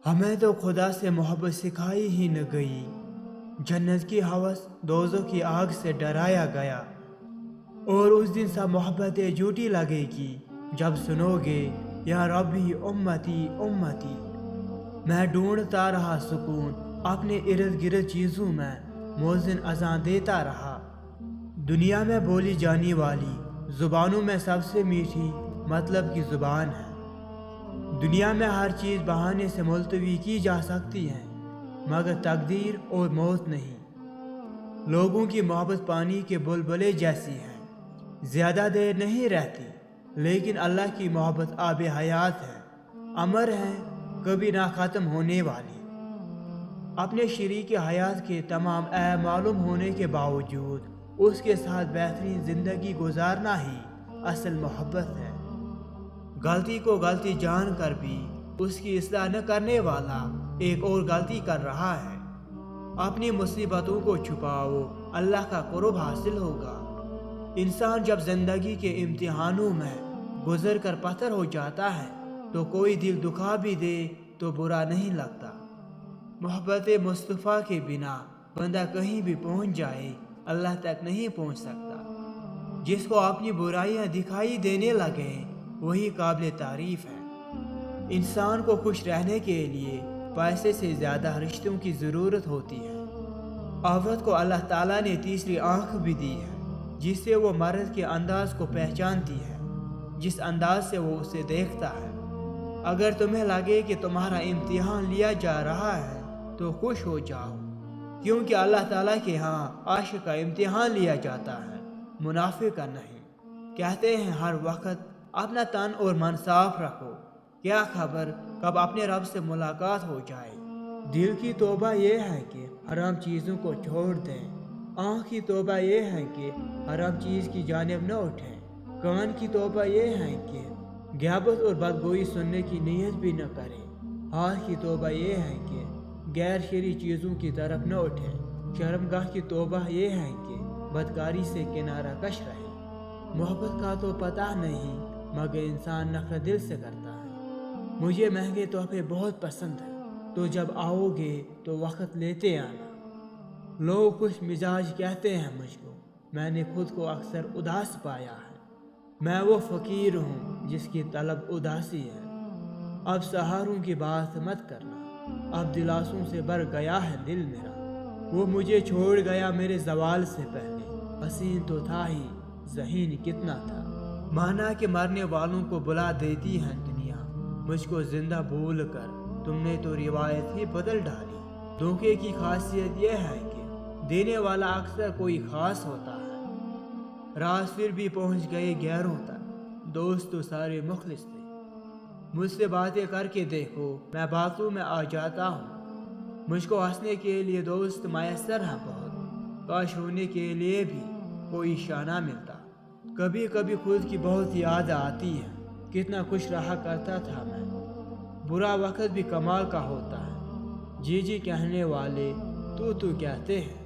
ہمیں تو خدا سے محبت سکھائی ہی نہ گئی، جنت کی ہوس دوزخ کی آگ سے ڈرایا گیا، اور اس دن سب محبتیں جھوٹی لگے گی جب سنو گے یا ربی امتی امتی۔ میں ڈھونڈتا رہا سکون اپنے ارد گرد چیزوں میں، مؤذن اذان دیتا رہا۔ دنیا میں بولی جانے والی زبانوں میں سب سے میٹھی مطلب کی زبان ہے۔ دنیا میں ہر چیز بہانے سے ملتوی کی جا سکتی ہے مگر تقدیر اور موت نہیں۔ لوگوں کی محبت پانی کے بلبلے جیسی ہے، زیادہ دیر نہیں رہتی، لیکن اللہ کی محبت آب حیات ہے، امر ہے، کبھی نہ ختم ہونے والی۔ اپنے شریک حیات کے تمام عیب معلوم ہونے کے باوجود اس کے ساتھ بہترین زندگی گزارنا ہی اصل محبت ہے۔ غلطی کو غلطی جان کر بھی اس کی اصلاح نہ کرنے والا ایک اور غلطی کر رہا ہے۔ اپنی مصیبتوں کو چھپاؤ، اللہ کا قرب حاصل ہوگا۔ انسان جب زندگی کے امتحانوں میں گزر کر پتھر ہو جاتا ہے تو کوئی دل دکھا بھی دے تو برا نہیں لگتا۔ محبت مصطفیٰ کے بنا بندہ کہیں بھی پہنچ جائے اللہ تک نہیں پہنچ سکتا۔ جس کو اپنی برائیاں دکھائی دینے لگے وہی قابل تعریف ہے۔ انسان کو خوش رہنے کے لیے پیسے سے زیادہ رشتوں کی ضرورت ہوتی ہے۔ عورت کو اللہ تعالیٰ نے تیسری آنکھ بھی دی ہے جس سے وہ مرد کے انداز کو پہچانتی ہے، جس انداز سے وہ اسے دیکھتا ہے۔ اگر تمہیں لگے کہ تمہارا امتحان لیا جا رہا ہے تو خوش ہو جاؤ، کیونکہ اللہ تعالیٰ کے ہاں عاشق کا امتحان لیا جاتا ہے، منافق کا نہیں۔ کہتے ہیں ہر وقت اپنا تن اور من صاف رکھو، کیا خبر کب اپنے رب سے ملاقات ہو جائے۔ دل کی توبہ یہ ہے کہ حرام چیزوں کو چھوڑ دیں، آنکھ کی توبہ یہ ہے کہ حرام چیز کی جانب نہ اٹھیں، کان کی توبہ یہ ہے کہ غیبت اور بدگوئی سننے کی نیت بھی نہ کریں، ہاتھ کی توبہ یہ ہے کہ غیر شرعی چیزوں کی طرف نہ اٹھیں، شرمگاہ کی توبہ یہ ہے کہ بدکاری سے کنارہ کش رہیں۔ محبت کا تو پتہ نہیں مگر انسان نفرت دل سے کرتا ہے۔ مجھے مہنگے تحفے بہت پسند ہیں، تو جب آؤ گے تو وقت لیتے آنا۔ لوگ خوش مزاج کہتے ہیں مجھ کو، میں نے خود کو اکثر اداس پایا ہے۔ میں وہ فقیر ہوں جس کی طلب اداسی ہے۔ اب سہاروں کی بات مت کرنا، اب دلاسوں سے بھر گیا ہے دل میرا۔ وہ مجھے چھوڑ گیا میرے زوال سے پہلے، حسین تو تھا ہی، ذہین کتنا تھا۔ مانا کہ مرنے والوں کو بلا دیتی ہے دنیا، مجھ کو زندہ بھول کر تم نے تو روایت ہی بدل ڈالی۔ دھوکے کی خاصیت یہ ہے کہ دینے والا اکثر کوئی خاص ہوتا ہے۔ راز پھر بھی پہنچ گئے غیروں تک، دوست تو سارے مخلص تھے۔ مجھ سے باتیں کر کے دیکھو، میں باتوں میں آ جاتا ہوں۔ مجھ کو ہنسنے کے لیے دوست میسر ہیں بہت، کاش رونے کے لیے بھی کوئی شانہ ملتا۔ کبھی کبھی خود کی بہت یاد آتی ہے، کتنا خوش رہا کرتا تھا میں۔ برا وقت بھی کمال کا ہوتا ہے، جی جی کہنے والے تو کہتے ہیں۔